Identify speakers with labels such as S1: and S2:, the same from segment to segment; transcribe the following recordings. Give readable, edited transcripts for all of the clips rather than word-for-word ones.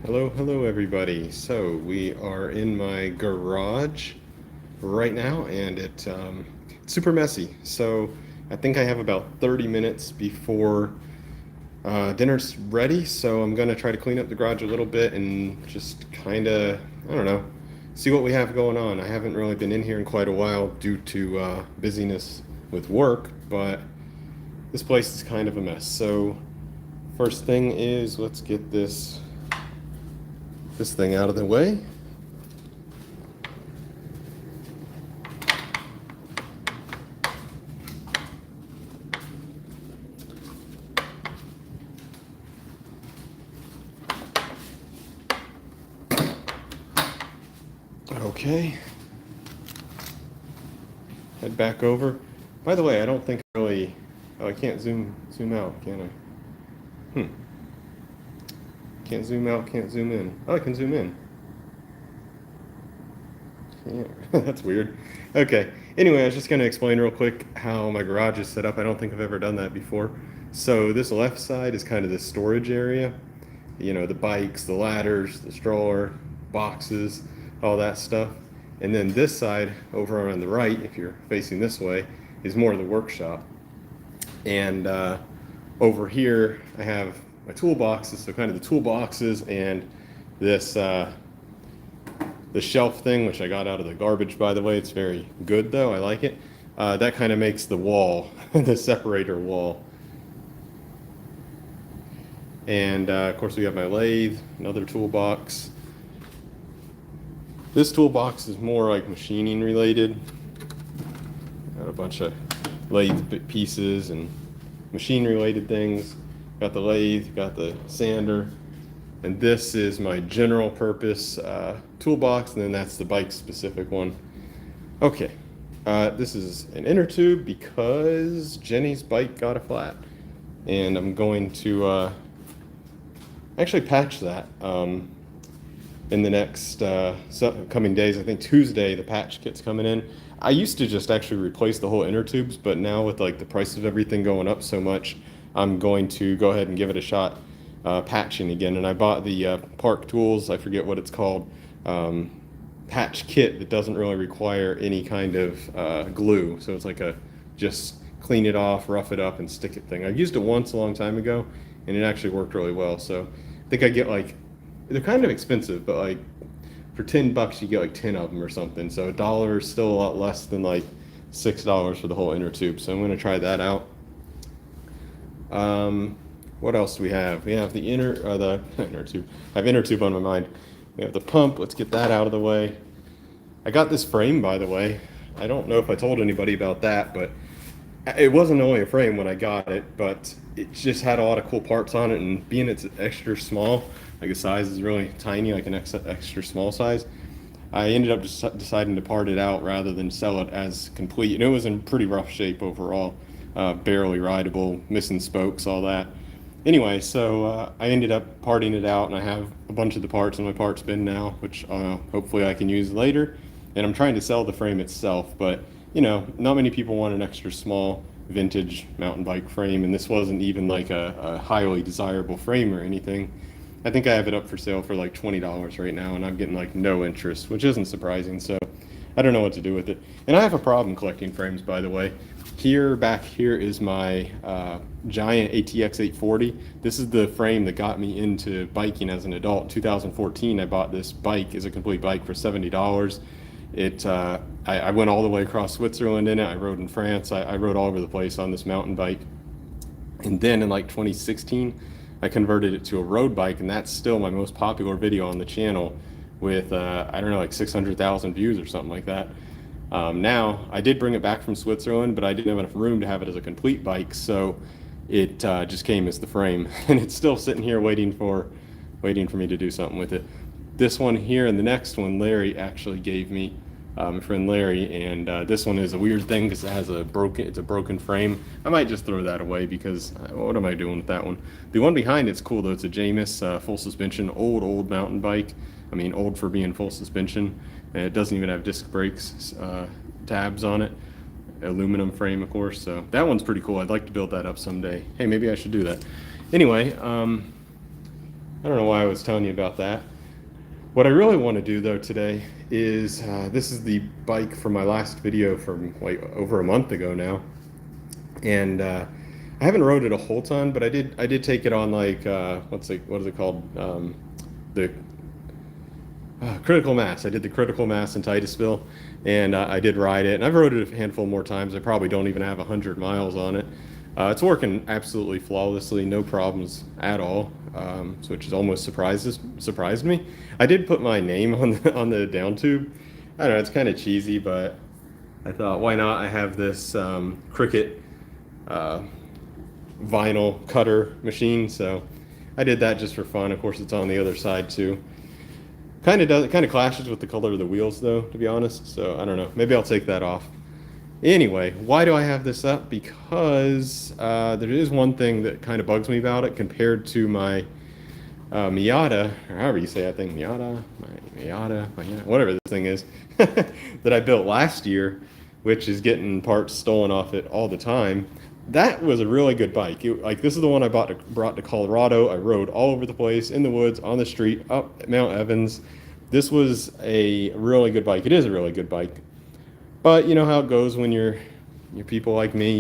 S1: Hello everybody. So we are in my garage right now and it's super messy. So I think I have about 30 minutes before dinner's ready. So I'm gonna try to clean up the garage a little bit and just kinda, I don't know, see what we have going on. I haven't really been in here in quite a while due to busyness with work, but this place is kind of a mess. So first thing is let's get this thing out of the way. Okay, head back over. By the way, I don't think I really, oh, I can't zoom out, can I? Can't zoom out, can't zoom in. Oh, I can zoom in. Can't. That's weird. Okay. Anyway, I was just going to explain real quick how my garage is set up. I don't think I've ever done that before. So this left side is kind of the storage area. You know, the bikes, the ladders, the stroller, boxes, all that stuff. And then this side over on the right, if you're facing this way, is more of the workshop. And over here, I have my toolboxes, so kind of the toolboxes and this the shelf thing, which I got out of the garbage, by the way. It's very good, though. I like it. That kind of makes the wall, the separator wall. And of course, we have my lathe, another toolbox. This toolbox is more like machining related. Got a bunch of lathe pieces and machine related things. Got the lathe, got the sander, and this is my general purpose toolbox, and then that's the bike specific one. Okay, this is an inner tube because Jenny's bike got a flat, and I'm going to actually patch that in the next coming days. I think Tuesday the patch kit's coming in. I used to just actually replace the whole inner tubes, but now with like the price of everything going up so much, I'm going to go ahead and give it a shot patching again. And I bought the Park Tools, I forget what it's called, patch kit that doesn't really require any kind of glue. So it's like a just clean it off, rough it up, and stick it thing. I used it once a long time ago, and it actually worked really well. So I think I get like, they're kind of expensive, but like for $10 you get like 10 of them or something. So $1 is still a lot less than like $6 for the whole inner tube. So I'm going to try that out. What else do we have? We have the inner tube. I have inner tube on my mind. We have the pump. Let's get that out of the way. I got this frame, by the way. I don't know if I told anybody about that, but it wasn't only a frame when I got it, but it just had a lot of cool parts on it, and being it's extra small, like the size is really tiny, like an extra small size, I ended up just deciding to part it out rather than sell it as complete. And it was in pretty rough shape overall, barely rideable, missing spokes, all that. Anyway, so I ended up parting it out, and I have a bunch of the parts in my parts bin now, which hopefully I can use later. And I'm trying to sell the frame itself, but you know, not many people want an extra small vintage mountain bike frame, and this wasn't even like a highly desirable frame or anything. I think I have it up for sale for like $20 right now, and I'm getting like no interest, which isn't surprising. So I don't know what to do with it. And I have a problem collecting frames, by the way. Back here is my Giant ATX 840. This is the frame that got me into biking as an adult. In 2014, I bought this bike as a complete bike for $70. I went all the way across Switzerland in it. I rode in France. I rode all over the place on this mountain bike. And then in like 2016, I converted it to a road bike, and that's still my most popular video on the channel with, I don't know, like 600,000 views or something like that. Now, I did bring it back from Switzerland, but I didn't have enough room to have it as a complete bike, so it just came as the frame. And it's still sitting here waiting for me to do something with it. This one here and the next one, Larry actually gave me, my friend Larry, and this one is a weird thing because it's a broken frame. I might just throw that away because what am I doing with that one? The one behind it's cool though. It's a Jamis full suspension, old mountain bike. I mean, old for being full suspension. And it doesn't even have disc brakes tabs on it. Aluminum frame, of course. So that one's pretty cool. I'd like to build that up someday. Hey, maybe I should do that. Anyway, I don't know why I was telling you about that. What I really want to do though today is this is the bike from my last video from like over a month ago now, and I haven't rode it a whole ton, but I did take it on like what is it called, the Critical Mass. I did the Critical Mass in Titusville, and I did ride it, and I've rode it a handful more times. I probably don't even have 100 miles on it. It's working absolutely flawlessly, no problems at all, which is almost surprised me. I did put my name on the down tube. I don't know, it's kind of cheesy, but I thought, why not? I have this Cricut vinyl cutter machine, so I did that just for fun. Of course, it's on the other side too. Kind of clashes with the color of the wheels though, to be honest. So I don't know. Maybe I'll take that off. Anyway, why do I have this up? Because there is one thing that kind of bugs me about it compared to my Miata, or however you say, I think Miata, whatever this thing is, that I built last year, which is getting parts stolen off it all the time. That was a really good bike. Like, this is the one I brought to Colorado. I rode all over the place, in the woods, on the street, up Mount Evans. This was a really good bike. It is a really good bike. But you know how it goes when you're people like me.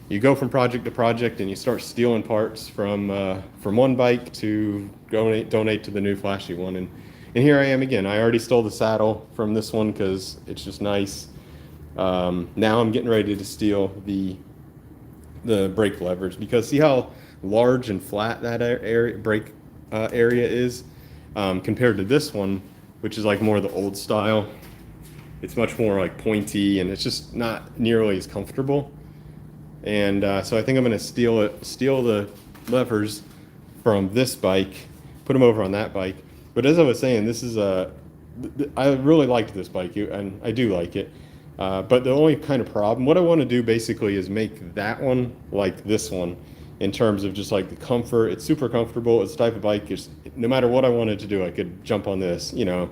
S1: You go from project to project and you start stealing parts from one bike to donate to the new flashy one. And here I am again. I already stole the saddle from this one because it's just nice. Now I'm getting ready to steal the brake levers, because see how large and flat that brake area is compared to this one, which is like more the old style. It's much more like pointy, and it's just not nearly as comfortable. And so I think I'm going to steal the levers from this bike, put them over on that bike. But as I was saying, this is I really liked this bike, and I do like it. But the only kind of problem, what I want to do basically is make that one like this one in terms of just like the comfort. It's super comfortable. It's the type of bike, just no matter what I wanted to do, I could jump on this, you know,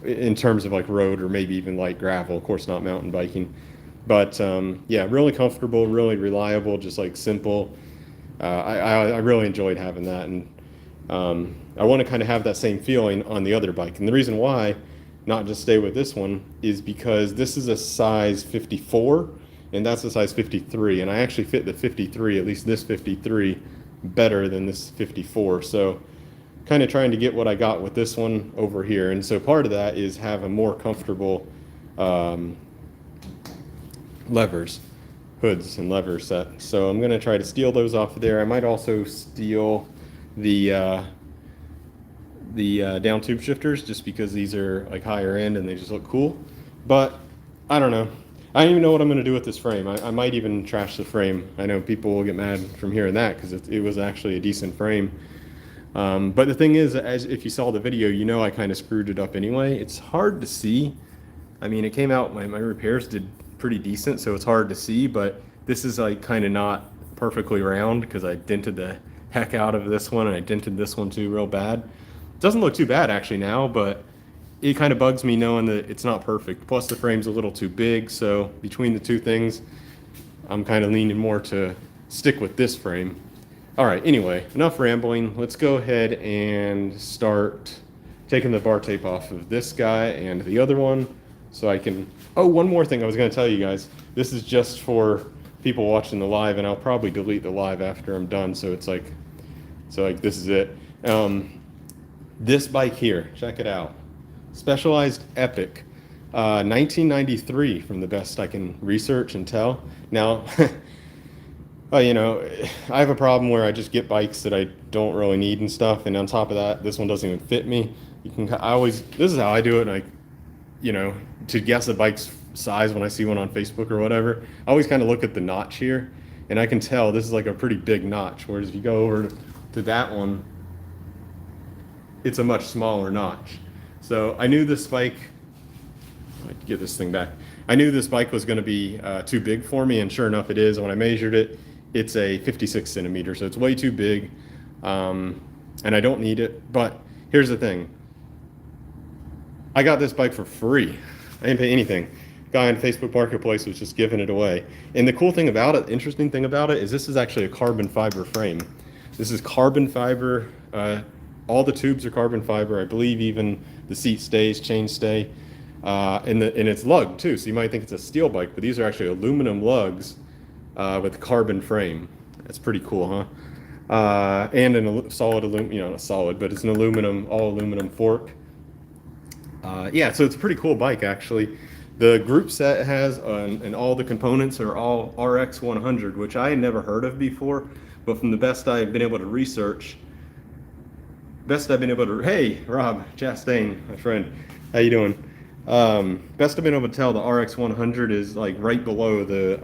S1: in terms of like road or maybe even light gravel, of course not mountain biking. But yeah, really comfortable, really reliable, just like simple. I really enjoyed having that, and I want to kind of have that same feeling on the other bike. And the reason why not just stay with this one is because this is a size 54 and that's a size 53, and I actually fit the 53, at least this 53, better than this 54. So kind of trying to get what I got with this one over here. And so part of that is have a more comfortable hoods and lever set. So I'm going to try to steal those off of there. I might also steal the down tube shifters, just because these are like higher end and they just look cool. But I don't know. I don't even know what I'm going to do with this frame. I might even trash the frame. I know people will get mad from hearing that because it was actually a decent frame. But the thing is, as if you saw the video, you know I kind of screwed it up anyway. It's hard to see. I mean, it came out, my repairs did pretty decent, so it's hard to see, but this is like kind of not perfectly round because I dented the heck out of this one, and I dented this one too real bad. It doesn't look too bad actually now, but it kind of bugs me knowing that it's not perfect. Plus the frame's a little too big, so between the two things, I'm kind of leaning more to stick with this frame. All right, anyway, enough rambling. Let's go ahead and start taking the bar tape off of this guy and the other one so I can... Oh, one more thing I was going to tell you guys. This is just for people watching the live, and I'll probably delete the live after I'm done, so it's like this is it. This bike here, check it out. Specialized Epic, 1993 from the best I can research and tell. Now, you know, I have a problem where I just get bikes that I don't really need and stuff, and on top of that, this one doesn't even fit me. This is how I do it, and I, you know, to guess a bike's size when I see one on Facebook or whatever, I always kind of look at the notch here, and I can tell this is like a pretty big notch, whereas if you go over to that one, it's a much smaller notch. So I knew this bike, I'd get this thing back. I knew this bike was going to be too big for me, and sure enough it is. When I measured it, it's a 56 centimeter, so it's way too big, and I don't need it. But here's the thing. I got this bike for free. I didn't pay anything. Guy on Facebook Marketplace was just giving it away. And the cool thing about it, the interesting thing about it, is this is actually a carbon fiber frame. This is carbon fiber All the tubes are carbon fiber. I believe even the seat stays, chain stay, and it's lugged too. So you might think it's a steel bike, but these are actually aluminum lugs with carbon frame. That's pretty cool, huh? And solid aluminum, not solid, but it's an all aluminum fork. Yeah, so it's a pretty cool bike actually. The group set has and all the components are all RX 100, which I had never heard of before, but from the best I've been able to research, hey, Rob Chastain, my friend, how you doing? Best I've been able to tell, the RX 100 is like right below the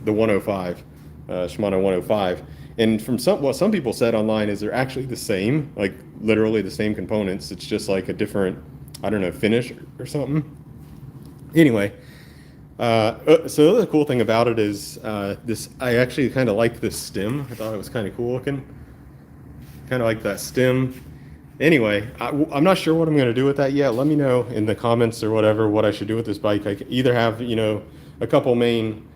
S1: 105, Shimano 105. And from what some people said online is they're actually the same, like literally the same components. It's just like a different, I don't know, finish or something. Anyway, so the other cool thing about it is I actually kind of like this stem. I thought it was kind of cool looking. Kind of like that stem. Anyway, I'm not sure what I'm going to do with that yet. Let me know in the comments or whatever what I should do with this bike. I could either have, a couple main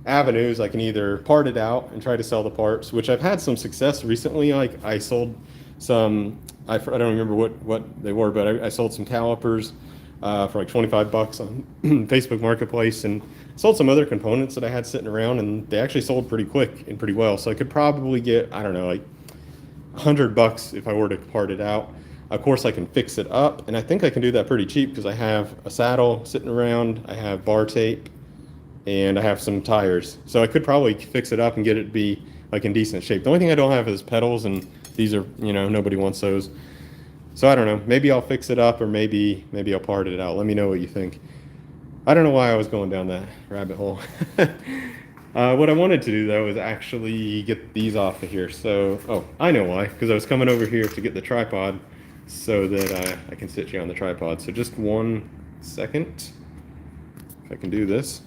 S1: avenues. I can either part it out and try to sell the parts, which I've had some success recently. Like I sold some, I don't remember what they were, but I sold some calipers for like 25 bucks on Facebook Marketplace, and sold some other components that I had sitting around, and they actually sold pretty quick and pretty well. So I could probably get, I don't know, like $100 if I were to part it out. Of course, I can fix it up, and I think I can do that pretty cheap because I have a saddle sitting around, I have bar tape, and I have some tires. So I could probably fix it up and get it to be like in decent shape. The only thing I don't have is pedals, and these are, nobody wants those. So I don't know. Maybe I'll fix it up, or maybe I'll part it out. Let me know what you think. I don't know why I was going down that rabbit hole. What I wanted to do though is actually get these off of here. So, oh, I know why. Because I was coming over here to get the tripod so that I can sit you on the tripod. So just 1 second. If I can do this.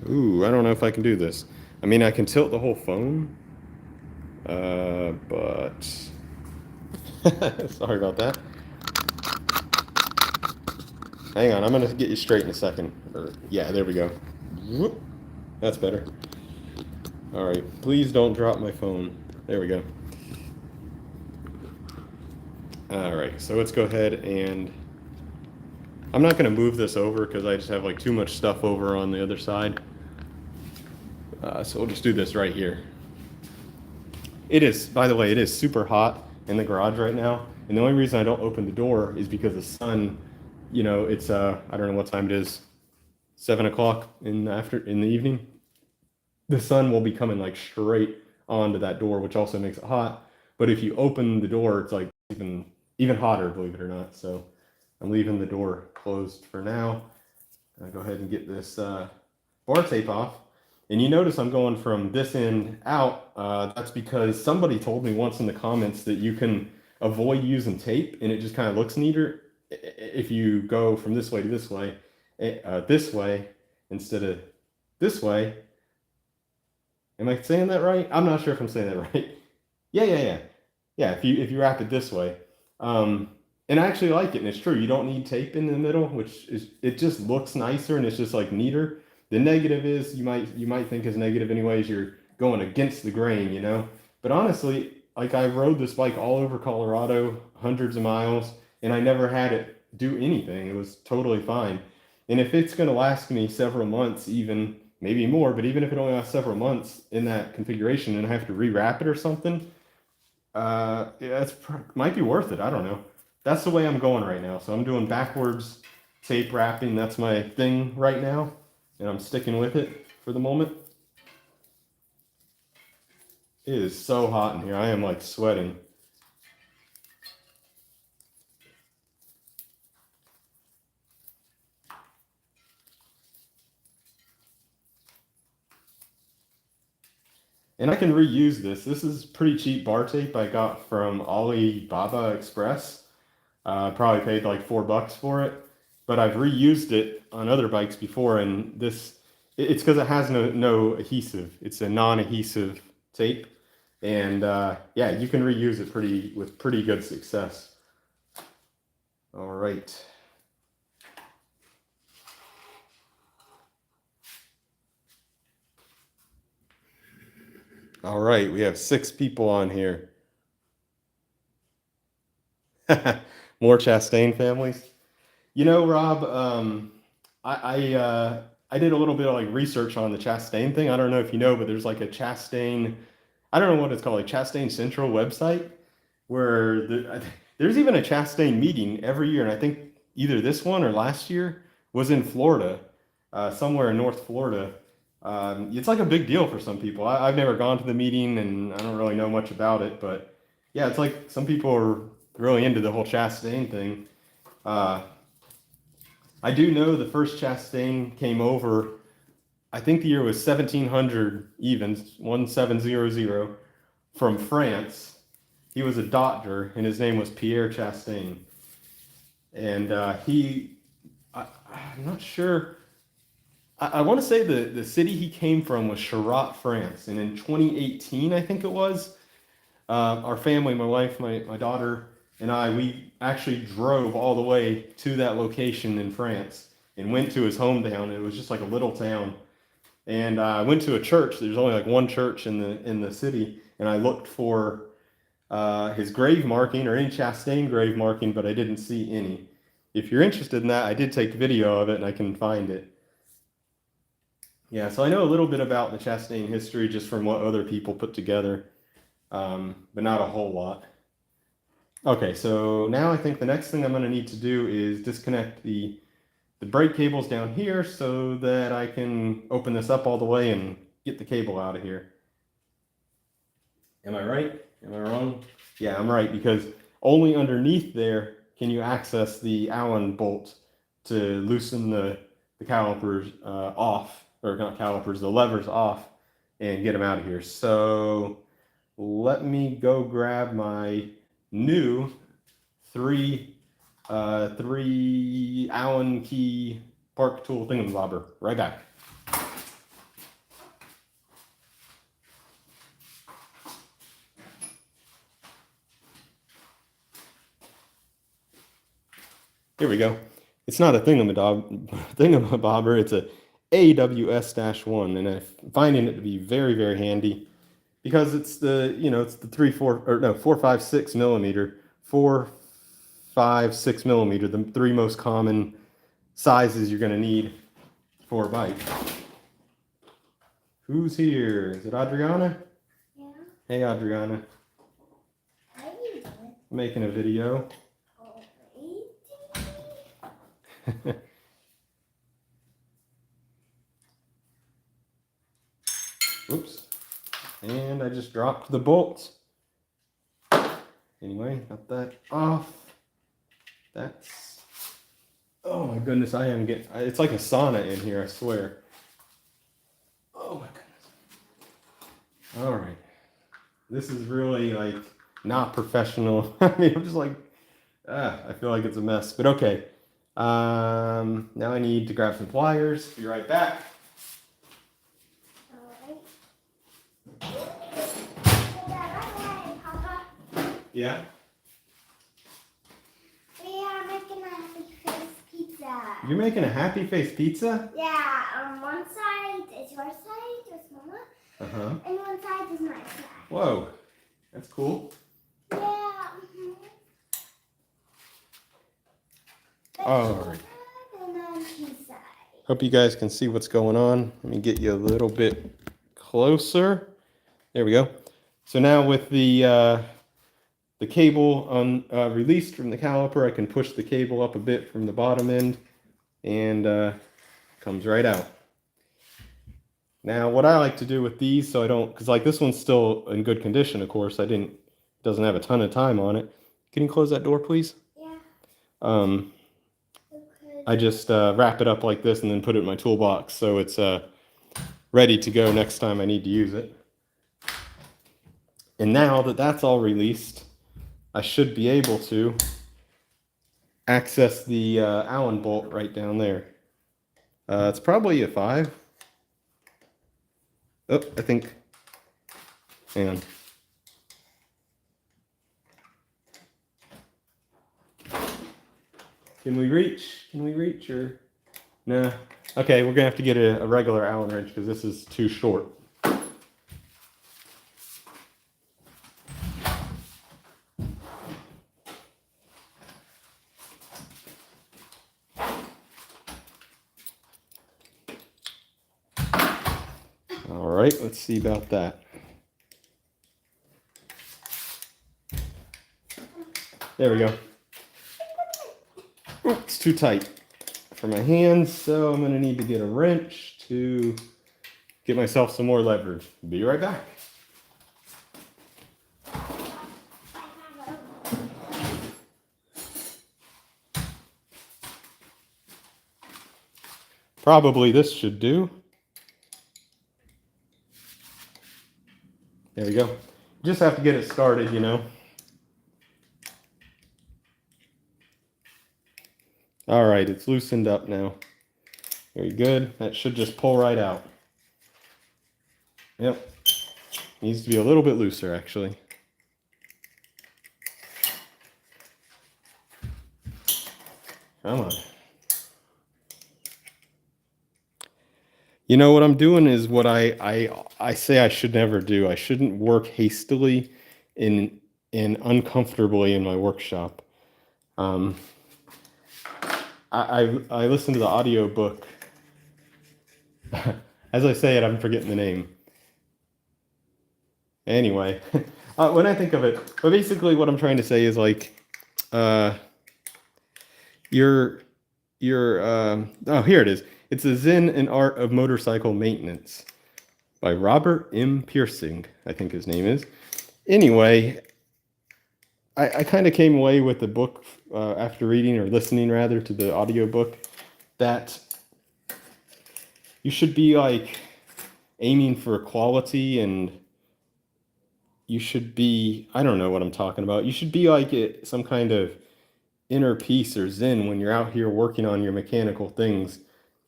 S1: Ooh, I don't know if I can do this. I mean, I can tilt the whole phone, but sorry about that. Hang on, I'm gonna get you straight in a second. Yeah, there we go. Whoop. That's better. All right, please don't drop my phone. There we go. All right, so let's go ahead and I'm not gonna move this over because I just have like too much stuff over on the other side. So we'll just do this right here. It is, by the way, it is super hot in the garage right now. And the only reason I don't open the door is because the sun, it's, I don't know what time it is, 7 o'clock in the evening. The sun will be coming like straight onto that door, which also makes it hot. But if you open the door, it's like even hotter, believe it or not. So I'm leaving the door closed for now. I'll go ahead and get this bar tape off. And you notice I'm going from this end out. That's because somebody told me once in the comments that you can avoid using tape and it just kind of looks neater if you go from this way to this way instead of this way. Am I saying that right? I'm not sure if I'm saying that right. Yeah. If you wrap it this way. And I actually like it, and it's true. You don't need tape in the middle, it just looks nicer and it's just like neater. The negative is you might think is negative anyways. You're going against the grain, But honestly, like I rode this bike all over Colorado, hundreds of miles, and I never had it do anything. It was totally fine. And if it's going to last me several months, even maybe more, but even if it only lasts several months in that configuration and I have to rewrap it or something, it might be worth it. I don't know. That's the way I'm going right now. So I'm doing backwards tape wrapping. That's my thing right now. And I'm sticking with it for the moment. It is so hot in here. I am like sweating. And I can reuse this. This is pretty cheap bar tape I got from Alibaba Express. Probably paid like $4 for it. But I've reused it on other bikes before, and it's because it has no adhesive. It's a non-adhesive tape. And yeah, you can reuse it with pretty good success. All right. All right, we have 6 people on here. More Chastain families. You know, Rob, I did a little bit of like research on the Chastain thing. I don't know if you know, but there's like a Chastain, I don't know what it's called, like Chastain Central website, where there's even a Chastain meeting every year, and I think either this one or last year was in Florida, somewhere in North Florida. It's like a big deal for some people. I've never gone to the meeting, and I don't really know much about it, but yeah, it's like some people are really into the whole Chastain thing. Uh, I do know the first Chastain came over. I think the year was 1700 even 1700 from France. He was a doctor, and his name was Pierre Chastain. And I'm not sure. I want to say the city he came from was Chartres, France. And in 2018, I think it was, our family, my wife, my daughter, and I, we actually drove all the way to that location in France and went to his hometown. It was just like a little town. And I went to a church. There's only like one church in the city, and I looked for his grave marking or any Chastain grave marking, but I didn't see any. If you're interested in that, I did take video of it, and I can find it. Yeah, so I know a little bit about the Chastain history just from what other people put together, but not a whole lot. Okay, so now I think the next thing I'm going to need to do is disconnect the brake cables down here so that I can open this up all the way and get the cable out of here. Am I right? Am I wrong? Yeah, I'm right, because only underneath there can you access the Allen bolt to loosen the calipers off, or not calipers, the levers off, and get them out of here. So let me go grab my new three Allen key park tool thingamabobber. Right back. Here we go. It's not a thingamabobber, it's a AWS-1, and I'm finding it to be very, very handy because it's the, it's the 4.56 millimeter, 4.56 millimeter, the 3 most common sizes you're going to need for a bike. Who's here? Is it Adriana?
S2: Yeah.
S1: Hey, Adriana.
S2: How are you doing?
S1: Making a video. Oops. And I just dropped the bolts. Anyway, got that off. That's... Oh my goodness, I am getting... It's like a sauna in here, I swear. Oh my goodness. All right. This is really like not professional. I mean, I'm just like... I feel like it's a mess, but okay. Now I need to grab some pliers. Be right back. Yeah?
S2: We are making a happy face pizza.
S1: You're making a happy face pizza?
S2: Yeah, on one side is your side, with Mama.
S1: Uh-huh.
S2: And one side is my side.
S1: Whoa. That's cool.
S2: Yeah.
S1: All right.
S2: And then pizza.
S1: Hope you guys can see what's going on. Let me get you a little bit closer. There we go. So now with the cable released from the caliper, I can push the cable up a bit from the bottom end, and comes right out. Now, what I like to do with these, so I don't, because like this one's still in good condition, of course. Doesn't have a ton of time on it. Can you close that door, please?
S2: Yeah.
S1: Okay. I just wrap it up like this and then put it in my toolbox so it's ready to go next time I need to use it. And now that that's all released, I should be able to access the Allen bolt right down there. It's probably a 5. Oh, I think. Hang on. Can we reach or? Nah. Okay, we're gonna have to get a regular Allen wrench because this is too short. right, let's see about that. There we go. Oh, it's too tight for my hands, so I'm gonna need to get a wrench to get myself some more leverage. Be right back. Probably this should do. There we go. Just have to get it started, you know. All right, it's loosened up now. Very good. That should just pull right out. Yep. Needs to be a little bit looser, actually. Come on. You know what I'm doing is what I say I should never do. I shouldn't work hastily and uncomfortably in my workshop. I listened to the audio book. As I say it, I'm forgetting the name. Anyway, when I think of it, but basically what I'm trying to say is like, oh, here it is. It's a Zen and Art of Motorcycle Maintenance by Robert M. Piercing, I think his name is. Anyway, I kind of came away with the book after reading or listening rather to the audiobook that you should be like aiming for quality, and you should be, I don't know what I'm talking about. You should be like some kind of inner peace or zen when you're out here working on your mechanical things.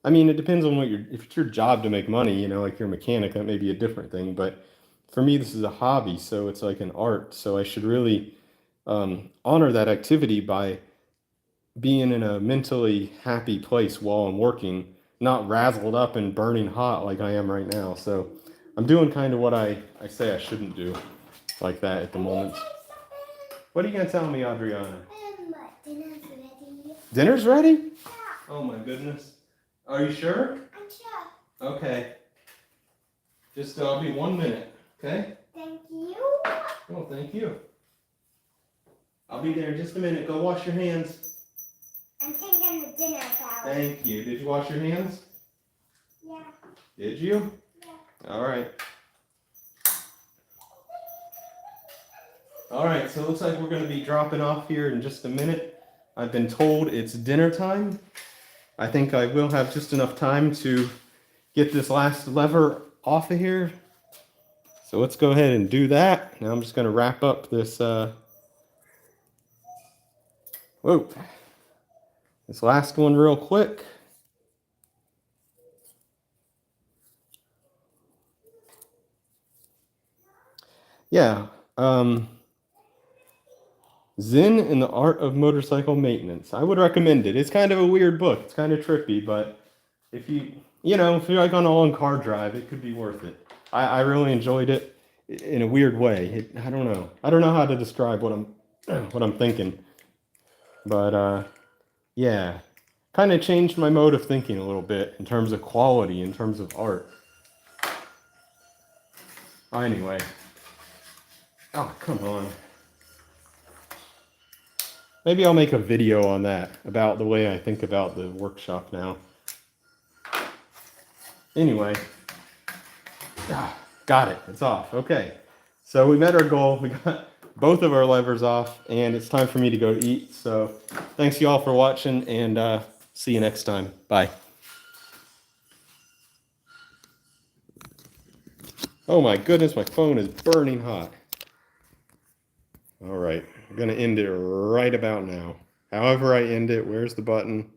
S1: I mean, it depends on if it's your job to make money, you know, like you're a mechanic, that may be a different thing. But for me, this is a hobby, so it's like an art. So I should really honor that activity by being in a mentally happy place while I'm working, not razzled up and burning hot like I am right now. So I'm doing kind of what I say I shouldn't do like that at the moment. What are you going to tell me, Adriana?
S2: Dinner's ready.
S1: Dinner's ready?
S2: Yeah,
S1: Oh my goodness. Are you sure?
S2: I'm sure.
S1: Okay. Just I'll be 1 minute, okay?
S2: Thank you.
S1: Oh, thank you. I'll be there in just a minute. Go wash your hands.
S2: I'm taking the dinner out.
S1: Thank you. Did you wash your hands?
S2: Yeah.
S1: Did you?
S2: Yeah.
S1: All right. All right, so it looks like we're going to be dropping off here in just a minute. I've been told it's dinner time. I think I will have just enough time to get this last lever off of here. So let's go ahead and do that. Now I'm just going to wrap up this this last one real quick. Yeah, Zen and the Art of Motorcycle Maintenance. I would recommend it. It's kind of a weird book. It's kind of trippy, but if if you're like on a long car drive, it could be worth it. I really enjoyed it in a weird way. I don't know. I don't know how to describe what I'm thinking. But yeah, kind of changed my mode of thinking a little bit in terms of quality, in terms of art. Anyway. Oh, come on. Maybe I'll make a video on that, about the way I think about the workshop now. Anyway. Got it. It's off. Okay. So we met our goal. We got both of our levers off, and it's time for me to go eat. So thanks you all for watching, and see you next time. Bye. Oh my goodness, my phone is burning hot. All right, I'm going to end it right about now. However I end it, where's the button?